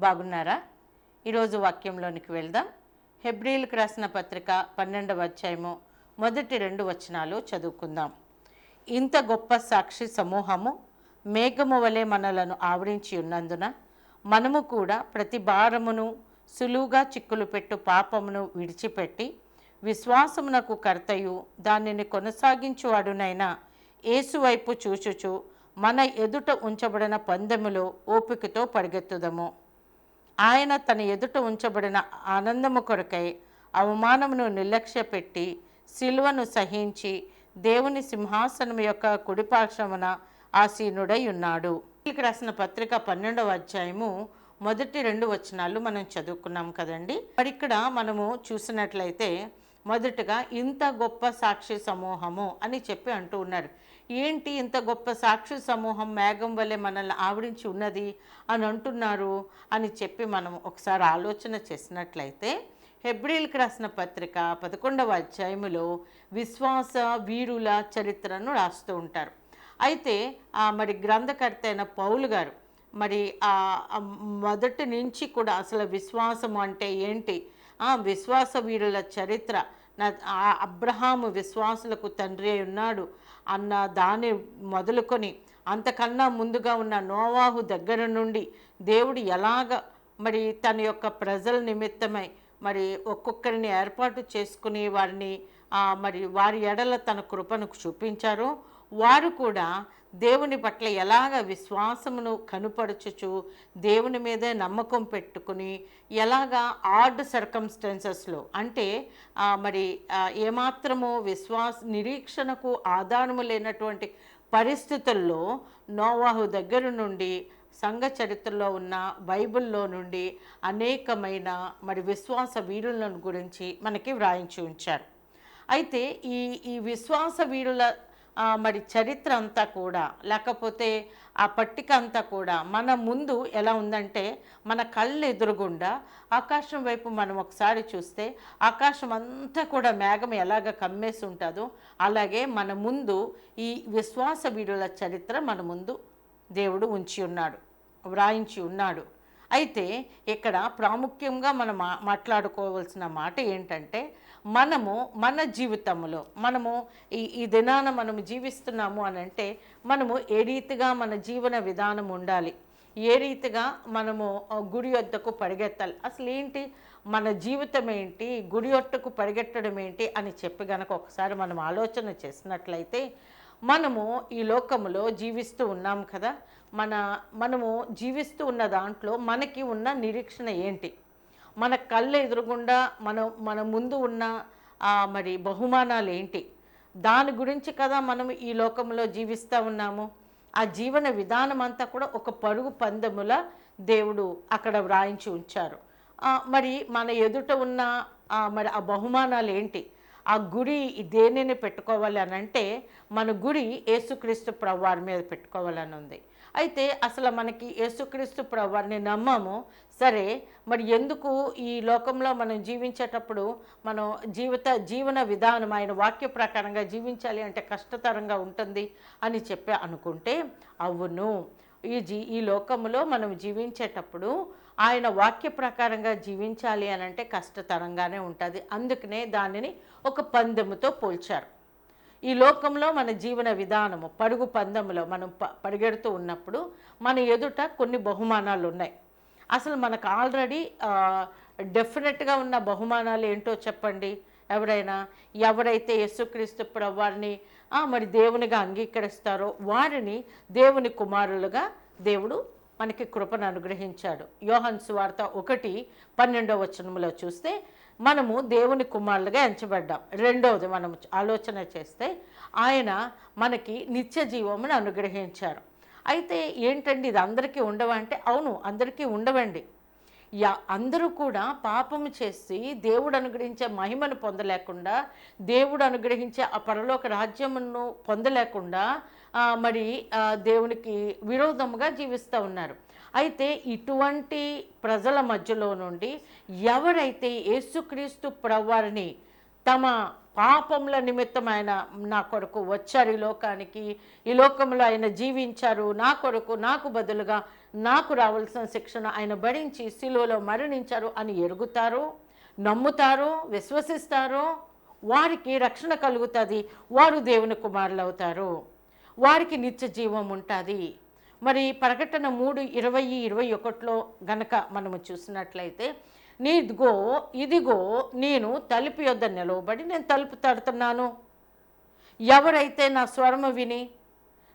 బాగున్నారా? ఈరోజు వాక్యంలోనికి వెళ్దాం. హెబ్రీయులకు రాసిన పత్రిక 12వ అధ్యాయము మొదటి 2 వచనాలు చదువుకుందాం. ఇంత గొప్ప సాక్షి సమూహము మేఘము వలె మనలను ఆవరించి ఉన్నందున మనము కూడా ప్రతి భారమును సులువుగా చిక్కులు పెట్టు పాపమును విడిచిపెట్టి విశ్వాసమునకు కర్తయు దానిని కొనసాగించువాడునైన యేసు వైపు చూచుచు మన ఎదుట ఉంచబడిన పందెములో ఓపికతో పరిగెత్తుదము. ఆయన తన ఎదుట ఉంచబడిన ఆనందము కొరకై అవమానమును నిర్లక్ష్య పెట్టి సిలువను సహించి దేవుని సింహాసనం యొక్క కుడిపార్శ్వమున ఆసీనుడై ఉన్నాడు. రాసిన పత్రిక 12వ అధ్యాయము మొదటి 2 వచనాలు మనం చదువుకున్నాం కదండి. మరి ఇక్కడ మనము చూసినట్లయితే మొదటగా ఇంత గొప్ప సాక్షి సమూహము అని చెప్పి అంటూ ఉన్నారు. ఏంటి ఇంత గొప్ప సాక్షి సమూహం మేఘం వలె మనల్ని ఆవరించి ఉన్నది అని అంటున్నారు అని చెప్పి మనం ఒకసారి ఆలోచన చేసినట్లయితే హెబ్రీయులకు రాసిన పత్రిక 11వ అధ్యాయములో విశ్వాస వీరుల చరిత్రను రాస్తూ ఉంటారు. అయితే మరి గ్రంథకర్త అయిన పౌలు గారు మరి మొదటి నుంచి కూడా అసలు విశ్వాసము అంటే ఏంటి, విశ్వాస వీరుల చరిత్ర, అబ్రహాము విశ్వాసులకు తండ్రి అయి ఉన్నాడు అన్న దాన్ని మొదలుకొని అంతకన్నా ముందుగా ఉన్న నోవాహు దగ్గర నుండి దేవుడు ఎలాగ మరి తన యొక్క ప్రజల నిమిత్తమై మరి ఒక్కొక్కరిని ఏర్పాటు చేసుకుని వారిని మరి వారి ఎడల తన కృపను చూపించారో, వారు కూడా దేవుని పట్ల ఎలాగ విశ్వాసమును కనుపరచుచు దేవుని మీదే నమ్మకం పెట్టుకుని ఎలాగా ఆడ్ సర్కమ్స్టెన్సెస్లో అంటే మరి ఏమాత్రము నిరీక్షణకు ఆధారము లేనటువంటి పరిస్థితుల్లో నోవాహు దగ్గర నుండి సంఘ చరిత్రలో ఉన్న బైబిల్లో నుండి అనేకమైన మరి విశ్వాస వీరులను గురించి మనకి వ్రాయించి ఉంచారు. అయితే ఈ విశ్వాస వీరుల మరి చరిత్ర అంతా కూడా, లేకపోతే ఆ పట్టిక అంతా కూడా మన ముందు ఎలా ఉందంటే, మన కళ్ళు ఎదురుగుండా ఆకాశం వైపు మనం ఒకసారి చూస్తే ఆకాశం అంతా కూడా మేఘం ఎలాగ కమ్మేసి ఉంటుందో అలాగే మన ముందు ఈ విశ్వాస వీరుల చరిత్ర మన ముందు దేవుడు ఉంచి ఉన్నాడు, వ్రాయించి ఉన్నాడు. అయితే ఇక్కడ ప్రాముఖ్యంగా మనం మాట్లాడుకోవాల్సిన మాట ఏంటంటే, మనము మన జీవితంలో మనము ఈ దినాన మనము జీవిస్తున్నాము అని అంటే మనము ఏ రీతిగా మన జీవన విధానం ఉండాలి, ఏ రీతిగా మనము గుడి వద్దకు పరిగెత్తాలి, అసలు ఏంటి మన జీవితం ఏంటి, గుడి వద్దకు పరిగెత్తడం ఏంటి అని చెప్పి గనక ఒకసారి మనం ఆలోచన చేసినట్లయితే, మనము ఈ లోకములో జీవిస్తూ ఉన్నాం కదా, మనము జీవిస్తూ ఉన్న దాంట్లో మనకి ఉన్న నిరీక్షణ ఏంటి, మన కళ్ళు ఎదురుగుండా మన ముందు ఉన్న మరి బహుమానాలు ఏంటి, దాని గురించి కదా మనం ఈ లోకంలో జీవిస్తూ ఉన్నాము. ఆ జీవన విధానం అంతా కూడా ఒక పరుగు పందెముల దేవుడు అక్కడ వ్రాయించి ఉంచారు. మరి మన ఎదుట ఉన్న మరి ఆ బహుమానాలు ఏంటి, ఆ గుడి దేనిని పెట్టుకోవాలి అని అంటే మన గుడి యేసుక్రీస్తు ప్రభువారి మీద పెట్టుకోవాలని ఉంది. అయితే అసలు మనకి యేసుక్రీస్తు ప్రభువారిని నమ్మము సరే, మరి ఎందుకు ఈ లోకంలో మనం జీవించేటప్పుడు మనం జీవన విధానం ఆయన వాక్య ప్రకారంగా జీవించాలి అంటే కష్టతరంగా ఉంటుంది అని చెప్పి అనుకుంటే, అవును, ఈ లోకంలో మనం జీవించేటప్పుడు ఆయన వాక్య ప్రకారంగా జీవించాలి అని అంటే కష్టతరంగానే ఉంటుంది. అందుకనే దానిని ఒక పందెముతో పోల్చారు. ఈ లోకంలో మన జీవన విధానము పరుగు పందెములో మనం పరిగెడుతూ ఉన్నప్పుడు మన ఎదుట కొన్ని బహుమానాలు ఉన్నాయి. అసలు మనకు ఆల్రెడీ డెఫినెట్గా ఉన్న బహుమానాలు ఏంటో చెప్పండి. ఎవరైతే యేసుక్రీస్తు ప్రభువారిని మరి దేవునిగా అంగీకరిస్తారో వారిని దేవుని కుమారులుగా దేవుడు మనకి కృపను అనుగ్రహించాడు. యోహాను సువార్త 1:12 వచనంలో చూస్తే మనము దేవుని కుమారులుగా ఎంచబడ్డాం. రెండవది మనం ఆలోచన చేస్తే ఆయన మనకి నిత్య జీవమును అనుగ్రహించారు. అయితే ఏంటండి ఇది అందరికీ ఉండవంటే, అవును, అందరికీ ఉండవండి. అందరూ కూడా పాపము చేసి దేవుడు అనుగ్రహించే మహిమను పొందలేకుండా, దేవుడు అనుగ్రహించే ఆ పరలోక రాజ్యమును పొందలేకుండా మరి దేవునికి విరోధముగా జీవిస్తూ ఉన్నారు. అయితే ఇటువంటి ప్రజల మధ్యలో నుండి ఎవరైతే యేసుక్రీస్తు ప్రభువారిని తమ పాపముల నిమిత్తం ఆయన నా కొరకు వచ్చారు ఈ లోకానికి. ఈ లోకంలో ఆయన జీవించారు నా కొరకు, నాకు బదులుగా నాకు రావాల్సిన శిక్షను ఆయన భరించి శిలువలో మరణించారు అని ఎరుగుతారు, నమ్ముతారు, విశ్వసిస్తారు, వారికి రక్షణ కలుగుతుంది. వారు దేవుని కుమారులు అవుతారు. వారికి నిత్య జీవం ఉంటుంది. మరి ప్రకటన 3:20-21లో గనక మనము చూసినట్లయితే, ఇదిగో నేను తలుపు యొద్ద నిలవబడి నేను తలుపు తడుతున్నాను. ఎవరైతే నా స్వరము విని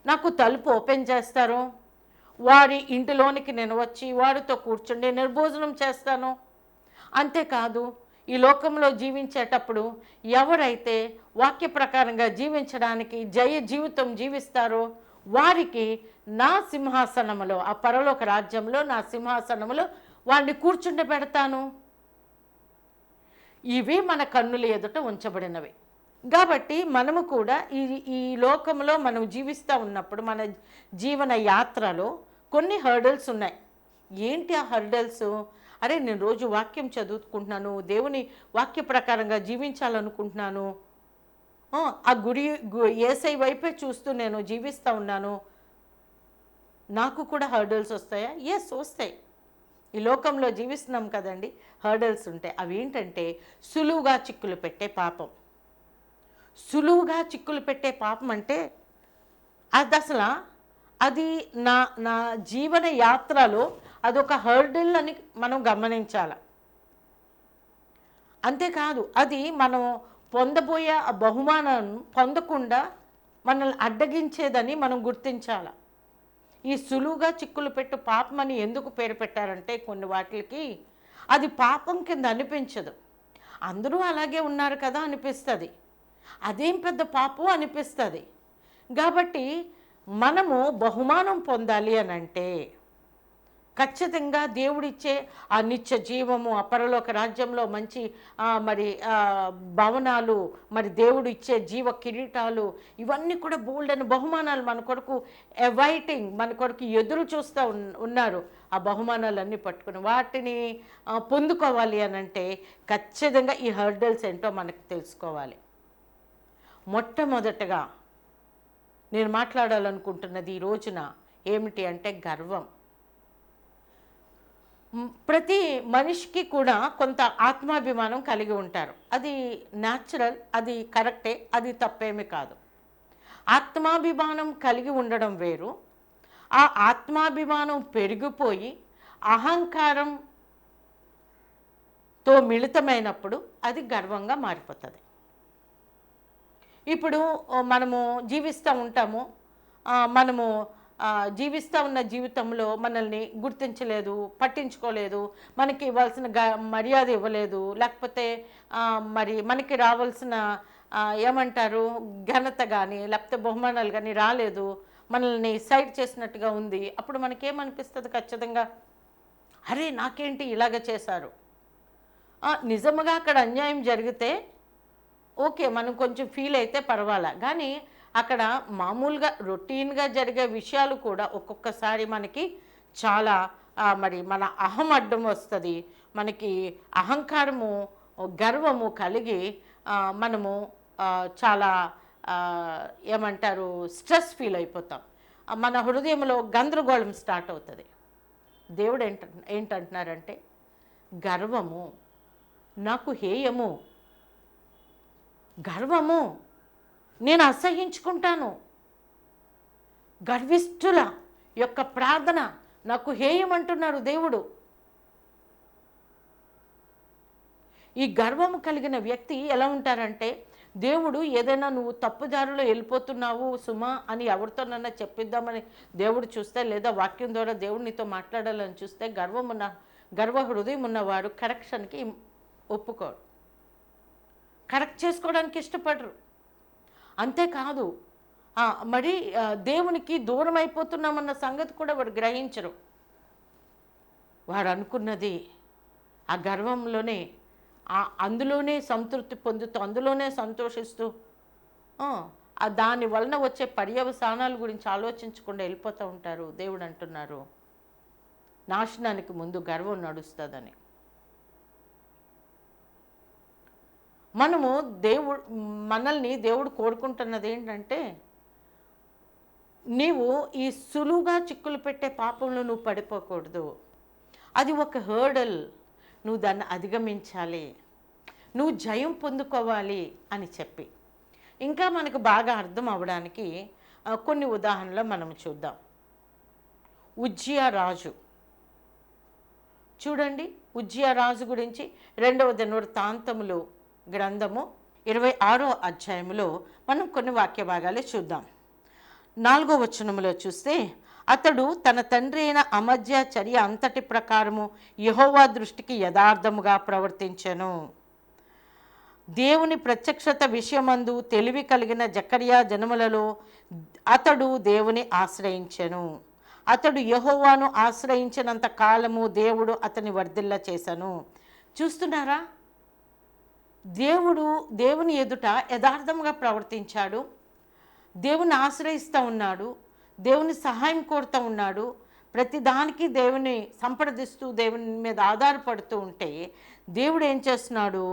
నాకు తలుపు ఓపెన్ చేస్తారో వారి ఇంటిలోనికి నేను వచ్చి వారితో కూర్చుండి నేను భోజనం చేస్తాను. అంతేకాదు, ఈ లోకంలో జీవించేటప్పుడు ఎవరైతే వాక్య ప్రకారంగా జీవించడానికి జయ జీవితం జీవిస్తారో వారికి నా సింహాసనములో, ఆ పరలోక రాజ్యంలో నా సింహాసనములో వాడిని కూర్చుండబెడతాను. ఇవి మన కన్నుల ఎదుట ఉంచబడినవి. కాబట్టి మనము కూడా ఈ లోకంలో మనం జీవిస్తూ ఉన్నప్పుడు మన జీవన యాత్రలో కొన్ని హర్డల్స్ ఉన్నాయి. ఏంటి ఆ హర్డల్స్? అరే, నేను రోజు వాక్యం చదువుకుంటున్నాను, దేవుని వాక్య ప్రకారంగా జీవించాలనుకుంటున్నాను, ఆ యేసయ్య వైపే చూస్తూ నేను జీవిస్తూ ఉన్నాను, నాకు కూడా హర్డల్స్ వస్తాయా? ఎస్, వస్తాయి. ఈ లోకంలో జీవిస్తున్నాం కదండి, హర్డల్స్ ఉంటాయి. అవి ఏంటంటే సులువుగా చిక్కులు పెట్టే పాపం. సులువుగా చిక్కులు పెట్టే పాపం అంటే అది నా జీవన యాత్రలో అదొక హర్డిల్ అని మనం గమనించాలి. అంతేకాదు, అది మనం పొందబోయే ఆ బహుమానాన్ని పొందకుండా మనల్ని అడ్డగించేదని మనం గుర్తించాలి. ఈ సులువుగా చిక్కులు పెట్టు పాపం అని ఎందుకు పేరు పెట్టారంటే కొన్ని వాటికి అది పాపం కింద అనిపించదు. అందరూ అలాగే ఉన్నారు కదా అనిపిస్తుంది, అదేం పెద్ద పాపం అనిపిస్తుంది. కాబట్టి మనము బహుమానం పొందాలి అని అంటే ఖచ్చితంగా దేవుడిచ్చే ఆ నిత్య జీవము, ఆ పరలోక రాజ్యంలో మంచి భవనాలు, మరి దేవుడు ఇచ్చే జీవ కిరీటాలు, ఇవన్నీ కూడా బోల్డెన్ బహుమానాలు మన కొరకు అవైటింగ్, మన కొరకు ఎదురు చూస్తూ ఉన్నారు. ఆ బహుమానాలన్నీ పట్టుకుని వాటిని పొందుకోవాలి అని అంటే ఖచ్చితంగా ఈ హర్డల్స్ ఏంటో మనకు తెలుసుకోవాలి. మొట్టమొదటగా నేను మాట్లాడాలనుకుంటున్నది ఈ రోజున ఏమిటి అంటే గర్వం. ప్రతి మనిషికి కూడా కొంత ఆత్మాభిమానం కలిగి ఉంటారు. అది న్యాచురల్, అది కరెక్టే, అది తప్పేమీ కాదు. ఆత్మాభిమానం కలిగి ఉండడం వేరు. ఆ ఆత్మాభిమానం పెరిగిపోయి అహంకారంతో మిళితమైనప్పుడు అది గర్వంగా మారిపోతుంది. ఇప్పుడు మనము జీవిస్తూ ఉంటాము, మనము జీవిస్తూ ఉన్న జీవితంలో మనల్ని గుర్తించలేదు, పట్టించుకోలేదు, మనకి ఇవ్వాల్సిన మర్యాద ఇవ్వలేదు, లేకపోతే మరి మనకి రావాల్సిన ఏమంటారు ఘనత కానీ లేకపోతే బహుమానాలు కానీ రాలేదు, మనల్ని సైడ్ చేసినట్టుగా ఉంది. అప్పుడు మనకేమనిపిస్తుంది? ఖచ్చితంగా అరే నాకేంటి ఇలాగ చేశారు. నిజముగా అక్కడ అన్యాయం జరిగితే ఓకే, మనం కొంచెం ఫీల్ అయితే పర్వాలా, కానీ అక్కడ మామూలుగా రొటీన్గా జరిగే విషయాలు కూడా ఒక్కొక్కసారి మనకి చాలా మరి మన అహం అడ్డం వస్తుంది. మనకి అహంకారము, గర్వము కలిగి మనము చాలా ఏమంటారు స్ట్రెస్ ఫీల్ అయిపోతాం. మన హృదయంలో గందరగోళం స్టార్ట్ అవుతుంది. దేవుడు ఏంటంటున్నారంటే గర్వము నాకు హేయము, గర్వము నేను అసహించుకుంటాను, గర్విష్ఠుల యొక్క ప్రార్థన నాకు హేయం అంటున్నారు దేవుడు. ఈ గర్వము కలిగిన వ్యక్తి ఎలా ఉంటారంటే దేవుడు ఏదైనా నువ్వు తప్పుదారిలో వెళ్ళిపోతున్నావు సుమా అని ఎవరితోనన్నా చెప్పిద్దామని దేవుడు చూస్తే, లేదా వాక్యం ద్వారా దేవుడు నీతో మాట్లాడాలని చూస్తే గర్వ హృదయం ఉన్నవాడు కరెక్షన్కి ఒప్పుకోడు, కరెక్ట్ చేసుకోవడానికి ఇష్టపడరు. అంతేకాదు, మరి దేవునికి దూరం అయిపోతున్నామన్న సంగతి కూడా వారు గ్రహించరు. వారు అనుకున్నది ఆ గర్వంలోనే, అందులోనే సంతృప్తి పొందుతూ, అందులోనే సంతోషిస్తూ దాని వలన వచ్చే పర్యవసానాల గురించి ఆలోచించకుండా వెళ్ళిపోతూ ఉంటారు. దేవుడు అంటున్నారు నాశనానికి ముందు గర్వం నడుస్తుందని. మనము మనల్ని దేవుడు కోరుకుంటున్నది ఏంటంటే, నీవు ఈ సులువుగా చిక్కులు పెట్టే పాపంలో నువ్వు పడిపోకూడదు. అది ఒక హర్డల్, నువ్వు దాన్ని అధిగమించాలి, నువ్వు జయం పొందుకోవాలి అని చెప్పి. ఇంకా మనకు బాగా అర్థం అవ్వడానికి కొన్ని ఉదాహరణలు మనం చూద్దాం. ఉజ్జియా రాజు చూడండి, ఉజ్జియా రాజు గురించి 2వ దినవృత్తాంతములు గ్రంథము 26వ అధ్యాయములో మనం కొన్ని వాక్య భాగాలు చూద్దాం. 4వ వచనములో చూస్తే, అతడు తన తండ్రి అయిన అమజ్యా చర్య అంతటి ప్రకారము యెహోవా దృష్టికి యథార్థముగా ప్రవర్తించెను. దేవుని ప్రత్యక్షత విషయమందు తెలివి కలిగిన జకర్యా జనములలో అతడు దేవుని ఆశ్రయించెను. అతడు యెహోవాను ఆశ్రయించినంత కాలము దేవుడు అతని వర్ధిల్ల చేశాను. చూస్తున్నారా, దేవుని ఎదుట యథార్థంగా ప్రవర్తించాడు, దేవుని ఆశ్రయిస్తూ ఉన్నాడు, దేవుని సహాయం కోరుతూ ఉన్నాడు, ప్రతిదానికి దేవుని సంప్రదిస్తూ దేవుని మీద ఆధారపడుతూ ఉంటే దేవుడు ఏం చేస్తున్నాడు,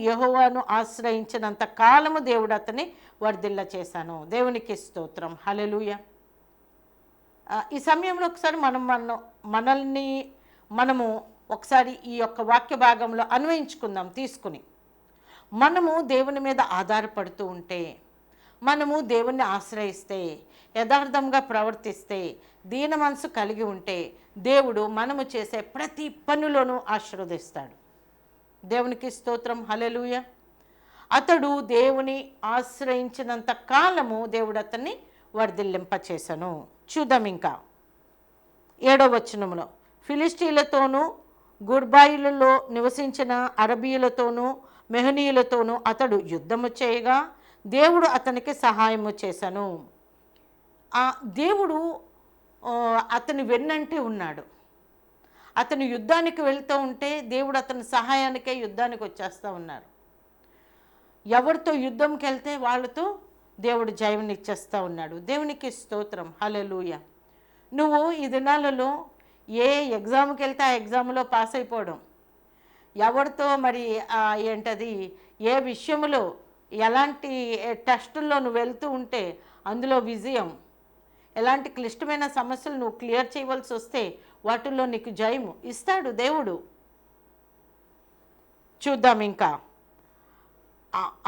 యెహోవాను ఆశ్రయించినంత కాలము దేవుడు అతని వర్ధిల్ల చేశాను. దేవునికి స్తోత్రం, హల్లెలూయా. ఈ సమయంలో ఒకసారి మనము ఒకసారి ఈ యొక్క వాక్య భాగంలో అన్వయించుకుందాం తీసుకుని. మనము దేవుని మీద ఆధారపడుతూ ఉంటే, మనము దేవుణ్ణి ఆశ్రయిస్తే, యథార్థంగా ప్రవర్తిస్తే, దీన మనసు కలిగి ఉంటే దేవుడు మనము చేసే ప్రతి పనులను ఆశీర్వదిస్తాడు. దేవునికి స్తోత్రం, హల్లెలూయా. అతడు దేవుని ఆశ్రయించినంత కాలము దేవుడు అతన్ని వర్ధిల్లింపచేసను. చూద్దాం ఇంకా 7వ వచనములో, ఫిలిష్తీయులతోనూ గుర్బాయిలలో నివసించిన అరబీయులతోనూ మెహనీయులతోనూ అతడు యుద్ధము చేయగా దేవుడు అతనికి సహాయము చేశాను. దేవుడు అతని వెన్నంటే ఉన్నాడు. అతను యుద్ధానికి వెళ్తూ ఉంటే దేవుడు అతని సహాయానికే యుద్ధానికి వచ్చేస్తూ ఉన్నారు. ఎవరితో యుద్ధంకి వెళ్తే వాళ్ళతో దేవుడు జయమునిచ్చేస్తూ ఉన్నాడు. దేవునికి స్తోత్రం, హల్లెలూయా. నువ్వు ఈ దినాలలో ఏ ఎగ్జామ్కి వెళ్తే ఆ ఎగ్జామ్లో పాస్ అయిపోవడం, ఎవరితో మరి ఏ విషయంలో ఎలాంటి టెస్టుల్లో నువ్వు వెళ్తూ ఉంటే అందులో విజయం, ఎలాంటి క్లిష్టమైన సమస్యలు నువ్వు క్లియర్ చేయవలసి వస్తే వాటిల్లో నీకు జయము ఇస్తాడు దేవుడు. చూద్దాం ఇంకా,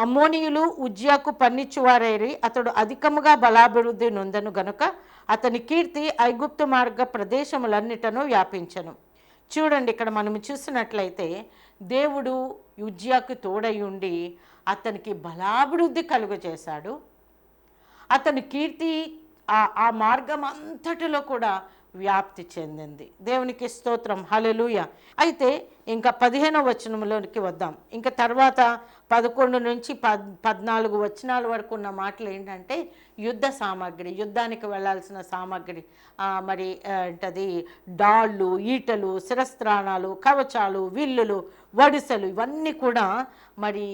అమ్మోనీయులు ఉజ్జియాకు పన్నిచ్చువారైరి, అతడు అధికముగా బలాభివృద్ధి నొందను గనుక అతని కీర్తి ఐగుప్తు మార్గ ప్రదేశములన్నిటను వ్యాపించను. చూడండి, ఇక్కడ మనం చూసినట్లయితే దేవుడు ఉజ్జియాకు తోడై ఉండి అతనికి బలాభివృద్ధి కలుగజేశాడు. అతని కీర్తి ఆ మార్గం అంతటిలో కూడా వ్యాప్తి చెందింది. దేవునికి స్తోత్రం, హల్లెలూయా. అయితే ఇంకా 15వ వచనంలోనికి వద్దాం. ఇంకా తర్వాత 11 నుంచి 14 వచనాల వరకు ఉన్న మాటలు ఏంటంటే, యుద్ధ సామాగ్రి, యుద్ధానికి వెళ్ళాల్సిన సామాగ్రి, మరి డాళ్ళు, ఈటలు, శిరస్త్రాణాలు, కవచాలు, విల్లులు, వడిసెలు, ఇవన్నీ కూడా మరి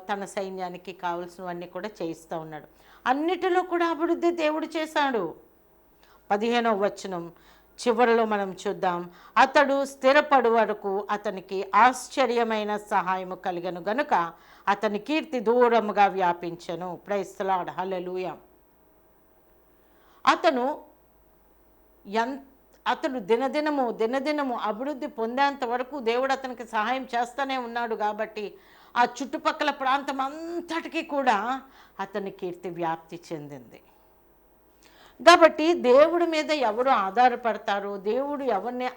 తన సైన్యానికి కావలసినవన్నీ కూడా చేయిస్తూ ఉన్నాడు. అన్నిటిలో కూడా అభివృద్ధి దేవుడు చేశాడు. 15వ వచనం చివరిలో మనం చూద్దాం, అతడు స్థిరపడు వరకు అతనికి ఆశ్చర్యమైన సహాయము కలిగను గనుక అతని కీర్తి దూరముగా వ్యాపించెను. ప్రైజ్ ది లార్డ్, హల్లెలూయా. అతడు దినదినము అభివృద్ధి పొందేంత వరకు దేవుడు అతనికి సహాయం చేస్తూనే ఉన్నాడు. కాబట్టి ఆ చుట్టుపక్కల ప్రాంతం అంతటికీ కూడా అతని కీర్తి వ్యాప్తి చెందింది. కాబట్టి దేవుడి మీద ఎవరు ఆధారపడతారో, దేవుడు ఎవరిని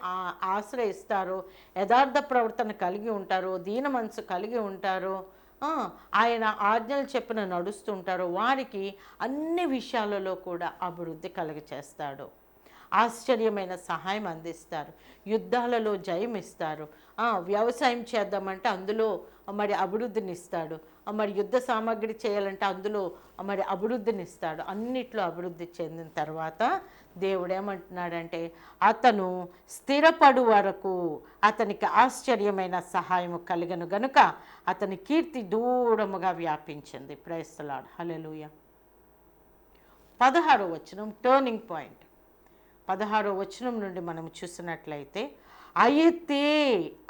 ఆశ్రయిస్తారో, యథార్థ ప్రవర్తన కలిగి ఉంటారో, దీన మనసు కలిగి ఉంటారో, ఆయన ఆజ్ఞలు చెప్పిన నడుస్తుంటారో వారికి అన్ని విషయాలలో కూడా అభివృద్ధి కలుగచేస్తాడు. ఆశ్చర్యమైన సహాయం అందిస్తారు, యుద్ధాలలో జయం ఇస్తారు. వ్యవసాయం చేద్దామంటే అందులో మరి అభివృద్ధినిస్తాడు, మరి యుద్ధ సామాగ్రి చేయాలంటే అందులో మరి అభివృద్ధినిస్తాడు. అన్నిట్లో అభివృద్ధి చెందిన తర్వాత దేవుడు ఏమంటున్నాడంటే, అతను స్థిరపడు వరకు అతనికి ఆశ్చర్యమైన సహాయము కలిగను గనుక అతని కీర్తి దూరముగా వ్యాపించింది. ప్రైజ్ ది లార్డ్, హల్లెలూయా. 16వ వచనం టర్నింగ్ పాయింట్. 16వ వచనం నుండి మనం చూసినట్లయితే, అయితే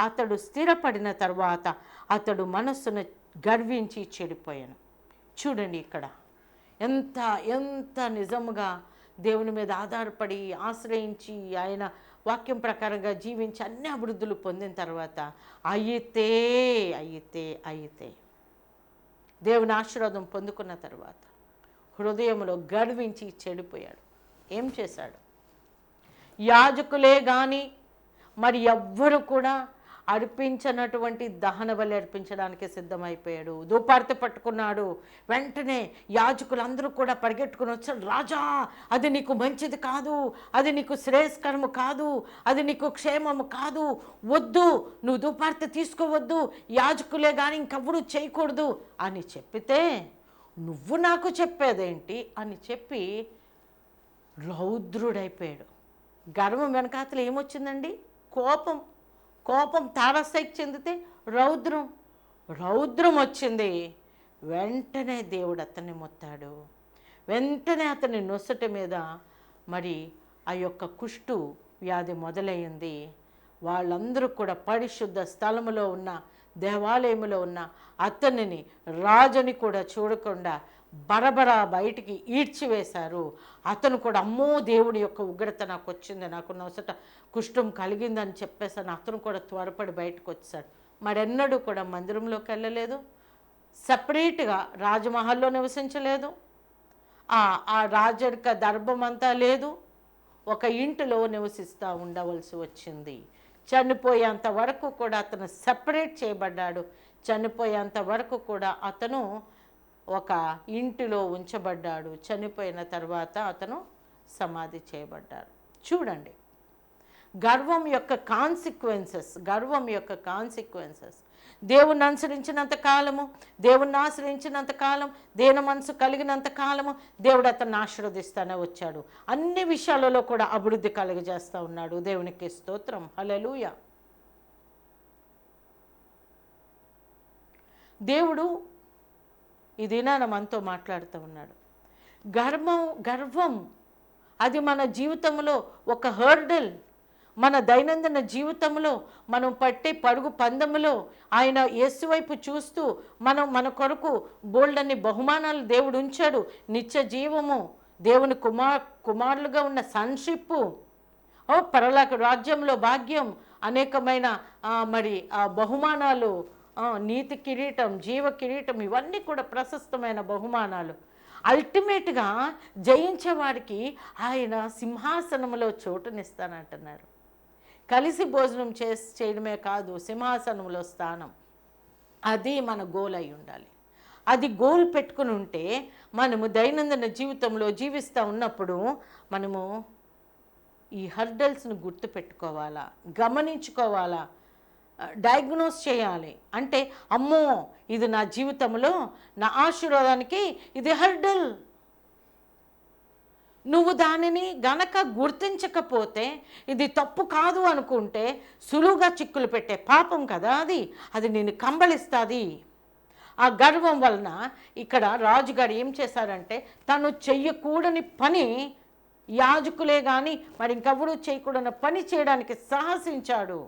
అతడు స్థిరపడిన తర్వాత అతడు మనస్సును గర్వించి చెడిపోయాను. చూడండి ఇక్కడ ఎంత ఎంత నిజముగా దేవుని మీద ఆధారపడి ఆశ్రయించి ఆయన వాక్యం ప్రకారంగా జీవించి అన్ని అభివృద్ధులు పొందిన తర్వాత అయితే అయితే అయితే దేవుని ఆశీర్వాదం పొందుకున్న తర్వాత హృదయంలో గర్వించి చెడిపోయాడు. ఏం చేశాడు? యాజకులే కానీ మరి ఎవ్వరు కూడా అర్పించినటువంటి దహన బలి అర్పించడానికి సిద్ధమైపోయాడు. ధూపార్తి పట్టుకున్నాడు. వెంటనే యాజకులందరూ కూడా పరిగెట్టుకుని వచ్చారు. రాజా, అది నీకు మంచిది కాదు, అది నీకు శ్రేయస్కరము కాదు, అది నీకు క్షేమము కాదు, వద్దు, నువ్వు ధూపార్తి తీసుకోవద్దు, యాజకులే కానీ ఇంకెవ్వరూ చేయకూడదు అని చెప్పితే, నువ్వు నాకు చెప్పేదేంటి అని చెప్పి రౌద్రుడైపోయాడు. గర్వం వెనకాతలు ఏమొచ్చిందండి? కోపం. కోపం తారస్థాయికి చెందితే రౌద్రం వచ్చింది. వెంటనే దేవుడు అతన్ని మొత్తాడు. వెంటనే అతని నొసటి మీద మరి ఆ యొక్క కుష్టు వ్యాధి మొదలయ్యింది. వాళ్ళందరూ కూడా పరిశుద్ధ స్థలములో ఉన్న దేవాలయములో ఉన్న అతనిని రాజుని కూడా చూడకుండా బరబరా బయటికి ఈడ్చివేశారు. అతను కూడా అమ్మో దేవుడి యొక్క ఉగ్రత నాకు వచ్చింది, నాకు నొసట కుష్ఠం కలిగిందని చెప్పేసాను. అతను కూడా త్వరపడి బయటకు వచ్చాడు. మరెన్నడూ కూడా మందిరంలోకి వెళ్ళలేదు, సపరేట్గా రాజమహల్లో నివసించలేదు, ఆ రాజరిక దర్భం అంతా లేదు, ఒక ఇంటిలో నివసిస్తూ ఉండవలసి వచ్చింది. చనిపోయేంత వరకు కూడా అతను సపరేట్ చేయబడ్డాడు. చనిపోయేంత వరకు కూడా అతను ఒక ఇంటిలో ఉంచబడ్డాడు. చనిపోయిన తర్వాత అతను సమాధి చేయబడ్డాడు. చూడండి గర్వం యొక్క కాన్సిక్వెన్సెస్. దేవుణ్ణి అనుసరించినంత కాలము, దేవుణ్ణి ఆశ్రయించినంత కాలం, దేవుని మనసు కలిగినంత కాలము దేవుడు అతన్ని ఆశీర్వదిస్తూనే వచ్చాడు. అన్ని విషయాలలో కూడా అభివృద్ధి కలుగజేస్తూ ఉన్నాడు. దేవునికి స్తోత్రం, హల్లెలూయా. దేవుడు ఈ దినాన మనతో మాట్లాడుతూ ఉన్నాడు. గర్వం అది మన జీవితంలో ఒక హర్డల్. మన దైనందిన జీవితంలో మనం పట్టే పరుగు పందెములో ఆయన యేసు వైపు చూస్తూ మన కొరకు బోల్డన్ని బహుమానాలు దేవుడు ఉంచాడు. నిత్య జీవము, దేవుని కుమారులుగా ఉన్న సన్షిప్పు, పరలోక రాజ్యంలో భాగ్యం, అనేకమైన మరి బహుమానాలు, నీతి కిరీటం, జీవ కిరీటం, ఇవన్నీ కూడా ప్రశస్తమైన బహుమానాలు. అల్టిమేట్గా జయించేవాడికి ఆయన సింహాసనంలో చోటునిస్తానంటున్నారు. కలిసి భోజనం చేయడమే కాదు, సింహాసనంలో స్థానం. అది మన గోల్ అయి ఉండాలి. అది గోల్ పెట్టుకుని ఉంటే మనము దైనందిన జీవితంలో జీవిస్తూ ఉన్నప్పుడు మనము ఈ హర్డల్స్ను గుర్తుపెట్టుకోవాలా, గమనించుకోవాలా, డయాగ్నోస్ చేయాలి. అంటే అమ్మో, ఇది నా జీవితంలో నా ఆశీర్వాదానికి ఇది హర్డల్. నువ్వు దానిని గనక గుర్తించకపోతే, ఇది తప్పు కాదు అనుకుంటే సులువుగా చిక్కులు పెట్టే పాపం కదా అది నిన్ను కంబళిస్తుంది. ఆ గర్వం వలన ఇక్కడ రాజుగారు ఏం చేశారంటే, తను చెయ్యకూడని పని, యాజకులే కానీ మరి ఇంకెవరూ చేయకూడని పని చేయడానికి సాహసించాడు.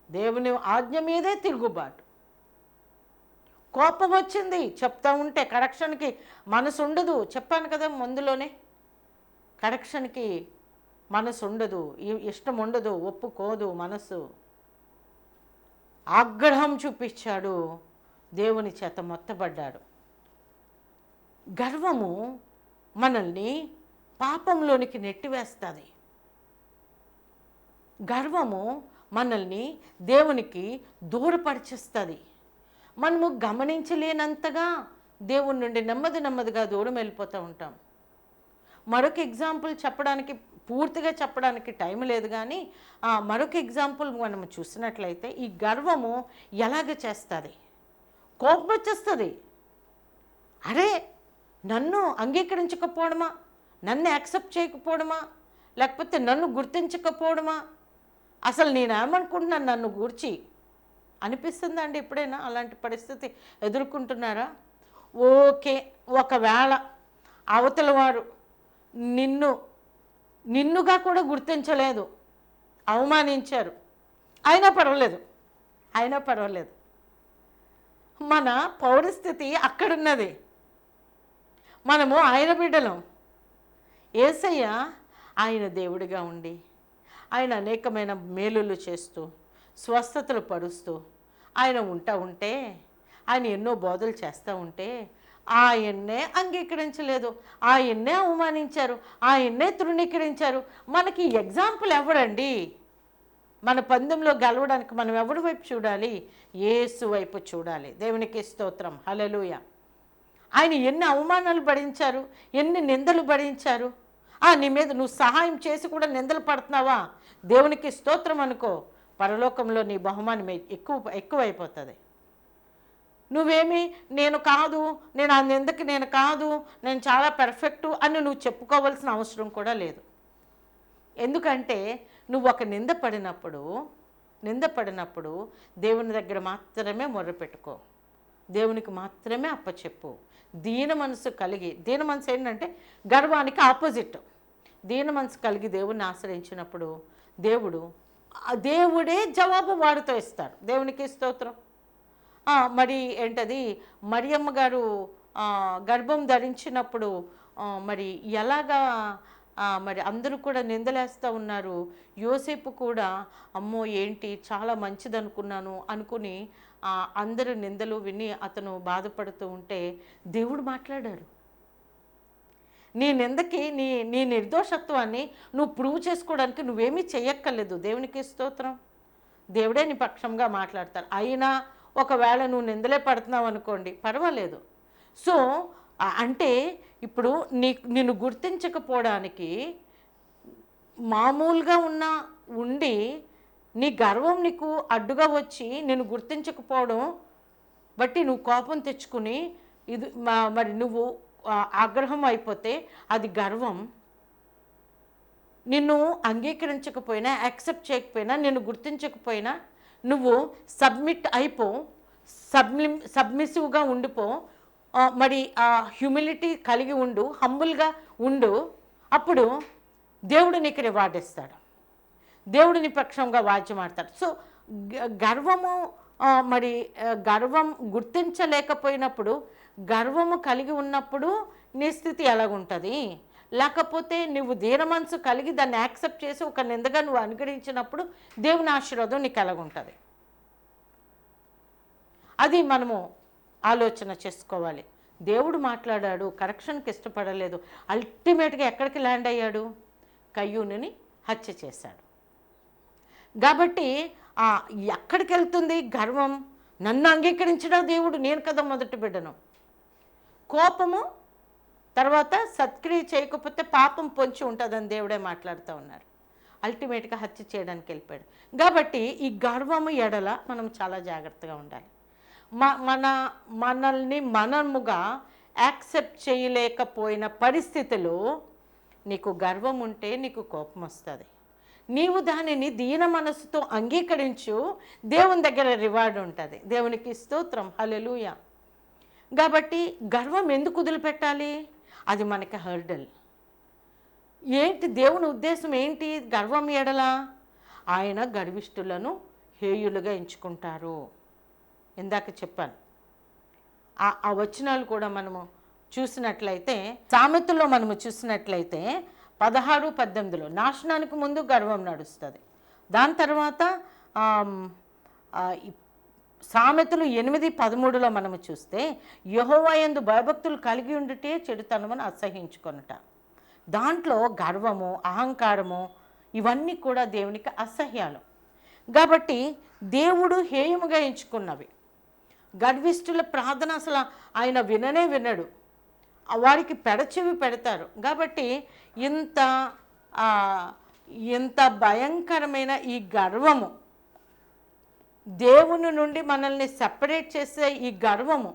దేవుని ఆజ్ఞ మీదే తిరుగుబాటు. కోపం వచ్చింది. చెప్తా ఉంటే కరెక్షన్కి మనసు ఉండదు. చెప్పాను కదా ముందులోనే, కరెక్షన్కి మనసు ఉండదు, ఇష్టం ఉండదు, ఒప్పుకోదు మనసు. ఆగ్రహం చూపించాడు, దేవుని చేత మొత్తబడ్డాడు. గర్వము మనల్ని పాపంలోనికి నెట్టివేస్తుంది. గర్వము మనల్ని దేవునికి దూరపరిచేస్తుంది. మనము గమనించలేనంతగా దేవుని నుండి నెమ్మదిగా దూరం వెళ్ళిపోతూ ఉంటాం. మరొక ఎగ్జాంపుల్ చెప్పడానికి, పూర్తిగా చెప్పడానికి టైం లేదు కానీ మరొక ఎగ్జాంపుల్ మనం చూసినట్లయితే, ఈ గర్వము ఎలాగ చేస్తుంది? కోపం వచ్చేస్తుంది. అరే, నన్ను అంగీకరించకపోవడమా, నన్ను యాక్సెప్ట్ చేయకపోవడమా, లేకపోతే నన్ను గుర్తించకపోవడమా, అసలు నేనేమనుకుంటున్నాను నన్ను గూర్చి అనిపిస్తుందా అండి? ఎప్పుడైనా అలాంటి పరిస్థితి ఎదుర్కొంటున్నారా? ఓకే, ఒకవేళ అవతల వారు నిన్నుగా కూడా గుర్తించలేదు, అవమానించారు, అయినా పర్వాలేదు, అయినా పర్వాలేదు. మన పౌరస్థితి అక్కడున్నది. మనము ఆయన బిడ్డలం. యేసయ్య ఆయన దేవుడిగా ఉండి ఆయన అనేకమైన మేలులు చేస్తూ స్వస్థతలు పరుస్తూ ఆయన ఉంటే ఆయన ఎన్నో బోధలు చేస్తూ ఉంటే ఆయన్నే అంగీకరించలేదు, ఆయన్నే అవమానించారు, ఆయన్నే తృణీకరించారు. మనకి ఎగ్జాంపుల్ ఎవరండి? మన పందెంలో గెలవడానికి మనం ఎవరి వైపు చూడాలి? యేసు వైపు చూడాలి. దేవునికి స్తోత్రం, హల్లెలూయా. ఆయన ఎన్ని అవమానాలు భరించారు, ఎన్ని నిందలు భరించారు. నీ మీద నువ్వు సహాయం చేసి కూడా నిందలు పడుతున్నావా? దేవునికి స్తోత్రం అనుకో, పరలోకంలో నీ బహుమానం ఎక్కువైపోతుంది. నువ్వేమి నేను కాదు, నేను ఆ నిందకి నేను కాదు, నేను చాలా పర్ఫెక్టు అని నువ్వు చెప్పుకోవాల్సిన అవసరం కూడా లేదు. ఎందుకంటే నువ్వు ఒక నింద పడినప్పుడు దేవుని దగ్గర మాత్రమే మొర్రపెట్టుకో, దేవునికి మాత్రమే అప్పచెప్పు. దీన మనసు ఏంటంటే గర్వానికి ఆపోజిట్. దీన మనసు కలిగి దేవుణ్ణి ఆశ్రయించినప్పుడు దేవుడే జవాబు వాడితో ఇస్తాడు. దేవునికి స్తోత్రం. మరి ఏంటది, మరియమ్మ గారు గర్భం ధరించినప్పుడు మరి ఎలాగా మరి అందరూ కూడా నిందలేస్తూ ఉన్నారు. యోసేపు కూడా అమ్మో ఏంటి చాలా మంచిదనుకున్నాను అనుకుని అందరూ నిందలు విని అతను బాధపడుతూ ఉంటే దేవుడు మాట్లాడారు. నీ నిందకి నీ నిర్దోషత్వాన్ని నువ్వు ప్రూవ్ చేసుకోవడానికి నువ్వేమీ చెయ్యక్కర్లేదు. దేవునికి స్తోత్రం. దేవుడే నీ పక్షంగా మాట్లాడతారు. అయినా ఒకవేళ నువ్వు నిందలే పడుతున్నావు అనుకోండి, పర్వాలేదు. సో అంటే ఇప్పుడు నిన్ను గుర్తించకపోవడానికి మామూలుగా ఉండి నీ గర్వం నీకు అడ్డుగా వచ్చి నిన్ను గుర్తించకపోవడం బట్టి నువ్వు కోపం తెచ్చుకుని మరి నువ్వు ఆగ్రహం అయిపోతే అది గర్వం. నిన్ను అంగీకరించకపోయినా, యాక్సెప్ట్ చేయకపోయినా, నిన్ను గుర్తించకపోయినా నువ్వు సబ్మిసివ్గా ఉండిపో, మరి హ్యూమిలిటీ కలిగి ఉండు, హంబుల్గా ఉండు. అప్పుడు దేవుడు నీకు రివార్డ్ ఇస్తాడు, దేవుడు నీ పక్షంగా వాద్యమాడతాడు. సో గర్వం గుర్తించలేకపోయినప్పుడు, గర్వము కలిగి ఉన్నప్పుడు నీ స్థితి ఎలాగుంటుంది? లేకపోతే నువ్వు దీన మనసు కలిగి దాన్ని యాక్సెప్ట్ చేసి ఒక నిందగా నువ్వు అనుగ్రహించినప్పుడు దేవుని ఆశీర్వాదం నీకు ఎలాగుంటుంది? అది మనము ఆలోచన చేసుకోవాలి. దేవుడు మాట్లాడాడు, కరెక్షన్కి ఇష్టపడలేదు, అల్టిమేట్గా ఎక్కడికి ల్యాండ్ అయ్యాడు? కయ్యూనుని హత్య చేశాడు. కాబట్టి ఎక్కడికి వెళ్తుంది గర్వం? నన్ను అంగీకరించడా దేవుడు, నేను కదా మొదటి బిడ్డను. కోపము తర్వాత సత్క్రియ చేయకపోతే పాపం పొంచి ఉంటుందని దేవుడే మాట్లాడుతూ ఉన్నారు. అల్టిమేట్గా హత్య చేయడానికి వెళ్ళిపోయాడు. కాబట్టి ఈ గర్వము ఎడల మనం చాలా జాగ్రత్తగా ఉండాలి. మనల్ని మనముగా యాక్సెప్ట్ చేయలేకపోయిన పరిస్థితిలో నీకు గర్వం ఉంటే నీకు కోపం వస్తుంది. నీవు దానిని దీన మనసుతో అంగీకరించు, దేవుని దగ్గర రివార్డు ఉంటుంది. దేవునికి స్తోత్రం, హల్లెలూయా. కాబట్టి గర్వం ఎందుకు వదిలిపెట్టాలి? అది మనకి హర్డల్. ఏంటి దేవుని ఉద్దేశం ఏంటి? గర్వం ఎడల ఆయన గర్విష్ఠులను హేయులుగా ఎంచుకుంటారు. ఇందాక చెప్పాను. ఆ వచనాలు కూడా మనము చూసినట్లయితే, సామెతల్లో మనము చూసినట్లయితే 16-18 నాశనానికి ముందు గర్వం నడుస్తుంది. దాని తర్వాత సామెతలు 8-13 మనము చూస్తే యెహోవా యందు భయభక్తులు కలిగి ఉండుటే చెడుతనమని అసహ్యించుకొనుట. దాంట్లో గర్వము, అహంకారము ఇవన్నీ కూడా దేవునికి అసహ్యాలు. కాబట్టి దేవుడు హేయముగా ఎంచుకున్నవి. గర్విష్ఠుల ప్రార్థన అసలు ఆయన వినడు, వారికి పెడచెవి పెడతారు. కాబట్టి ఇంత భయంకరమైన ఈ గర్వము, దేవుని నుండి మనల్ని సెపరేట్ చేసే ఈ గర్వము,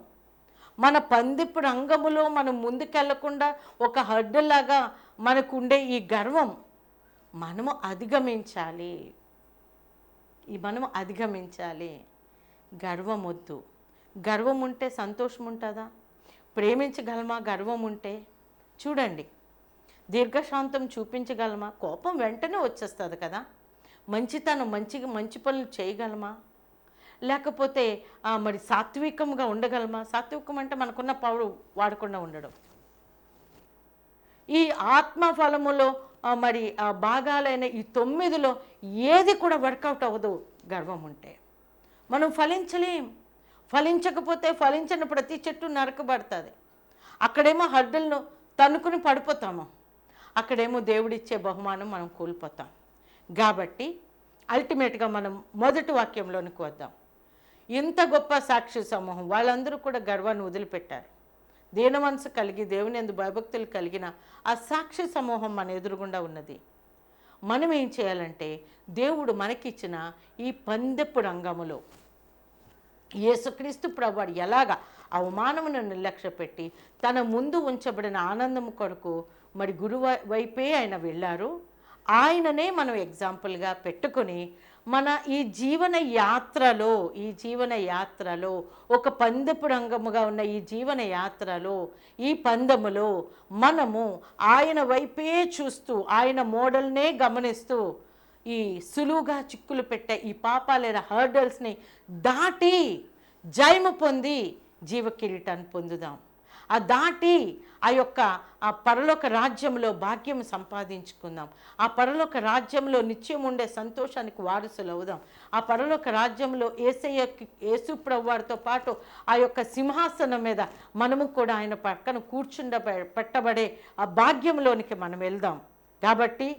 మన పందిపు రంగములో మనం ముందుకెళ్లకుండా ఒక హడ్డులాగా మనకుండే ఈ గర్వం మనము అధిగమించాలి. గర్వం వద్దు. గర్వం ఉంటే సంతోషం ఉంటుందా? ప్రేమించగలమా? గర్వం ఉంటే చూడండి, దీర్ఘశాంతం చూపించగలమా? కోపం వెంటనే వచ్చేస్తుంది కదా. మంచితనం మంచి పనులు చేయగలమా? లేకపోతే మరి సాత్వికంగా ఉండగలమా? సాత్వికం అంటే మనకున్న పవర్ వాడకుండా ఉండడం. ఈ ఆత్మ ఫలములో మరి భాగాలైన ఈ 9లో ఏది కూడా వర్కౌట్ అవ్వదు గర్వం ఉంటే. మనం ఫలించలేం. ఫలించకపోతే ఫలించిన ప్రతి చెట్టు నరకబడుతుంది. అక్కడేమో హడ్డలను తన్నుకుని పడిపోతాము, అక్కడేమో దేవుడిచ్చే బహుమానం మనం కోల్పోతాం. కాబట్టి అల్టిమేట్గా మనం మొదటి వాక్యంలోనికి వద్దాం. ఇంత గొప్ప సాక్షి సమూహం వాళ్ళందరూ కూడా గర్వాన్ని వదిలిపెట్టారు. దీన మనసు కలిగి దేవుని యందు భయభక్తులు కలిగిన ఆ సాక్షి సమూహం మన ఎదురుగుండా ఉన్నది. మనం ఏం చేయాలంటే దేవుడు మనకిచ్చిన ఈ పందెపు రంగములో యేసుక్రీస్తు ప్రభువాడు ఎలాగా అవమానమును నిర్లక్ష్యపెట్టి తన ముందు ఉంచబడిన ఆనందము కొరకు మరి గురువు వైపే ఆయన వెళ్ళారు. ఆయననే మనం ఎగ్జాంపుల్గా పెట్టుకొని మన ఈ జీవన యాత్రలో ఒక పందెపు రంగముగా ఉన్న ఈ జీవన యాత్రలో, ఈ పందెములో మనము ఆయన వైపే చూస్తూ, ఆయన మోడల్నే గమనిస్తూ ఈ సులువుగా చిక్కులు పెట్టే ఈ పాపాలైన హర్డల్స్ని దాటి జయము పొంది జీవ కిరీటాన్ని పొందుదాం. ఆ దాటి ఆ యొక్క ఆ పరలోక రాజ్యంలో భాగ్యం సంపాదించుకుందాం. ఆ పరలోక రాజ్యంలో నిత్యం ఉండే సంతోషానికి వారసులు అవుదాం. ఆ పరలోక రాజ్యంలో యేసు ప్రభువారితో పాటు ఆ యొక్క సింహాసనం మీద మనము కూడా ఆయన పక్కన పెట్టబడే ఆ భాగ్యంలోనికి మనం వెళ్దాం. కాబట్టి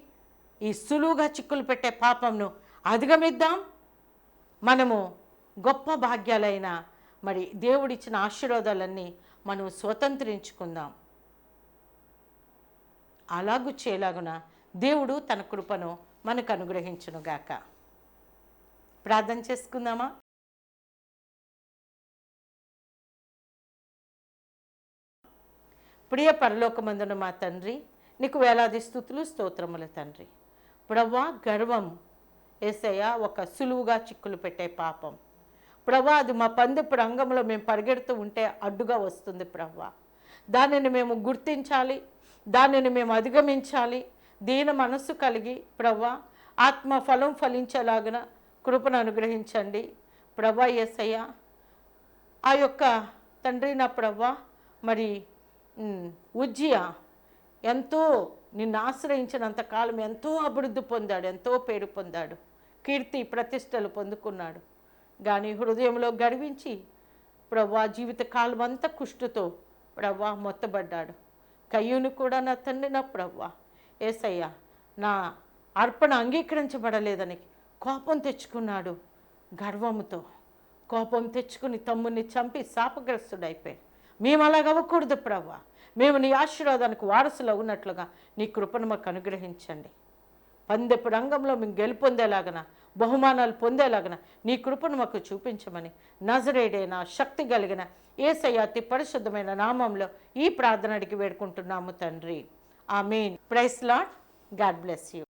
ఈ సులువుగా చిక్కులు పెట్టే పాపంను అధిగమిద్దాం. మనము గొప్ప భాగ్యాలైన మరి దేవుడిచ్చిన ఆశీర్వాదాలన్నీ మనం స్వతంత్రించుకుందాం. అలాగూ చేయలాగున దేవుడు తన కృపను మనకు అనుగ్రహించునుగాక. ప్రార్థన చేసుకుందామా? ప్రియ పరలోకమందున మా తండ్రి, నీకు వేలాది స్తుతులు స్తోత్రములు తండ్రి. ప్రభువా, గర్వం యేసయ్య ఒక సులువుగా చిక్కులు పెట్టే పాపం ప్రభువా. అది మా పందెపు రంగంలో మేము పరిగెడుతూ ఉంటే అడ్డుగా వస్తుంది ప్రభువా. దానిని మేము గుర్తించాలి, దానిని మేము అధిగమించాలి. దీన మనస్సు కలిగి ప్రభువా ఆత్మ ఫలం ఫలించేలాగిన కృపను అనుగ్రహించండి ప్రభువా. యేసయ్య ఆ యొక్క తండ్రి నా ప్రభువా, మరి ఉజ్జియా ఎంతో నిన్ను ఆశ్రయించినంతకాలం ఎంతో అభివృద్ధి పొందాడు, ఎంతో పేరు పొందాడు, కీర్తి ప్రతిష్టలు పొందుకున్నాడు. కానీ హృదయంలో గర్వించి ప్రభువా జీవితకాలం అంతా కుష్టుతో ప్రభువా మొత్తబడ్డాడు. కయ్యూను కూడా నా తండ్రి నా ప్రభువా యేసయ్య నా అర్పణ అంగీకరించబడలేదని కోపం తెచ్చుకున్నాడు. గర్వముతో కోపం తెచ్చుకుని తమ్ముని చంపి శాపగ్రస్తుడైపోయాడు. మేము అలాగ అవ్వకూడదు ప్రభువా. మేము నీ ఆశీర్వాదానికి వారసులు అవునట్లుగా నీ కృపను మాకు అనుగ్రహించండి. పందెపు రంగంలో మేము గెలుపొందేలాగన, బహుమానాలు పొందేలాగన నీ కృపను మాకు చూపించమని నజరేయుడైన శక్తి కలిగిన యేసయ్య అతి పరిశుద్ధమైన నామంలో ఈ ప్రార్థన అడిగి వేడుకుంటున్నాము తండ్రి. Amen. Praise Lord. God bless you.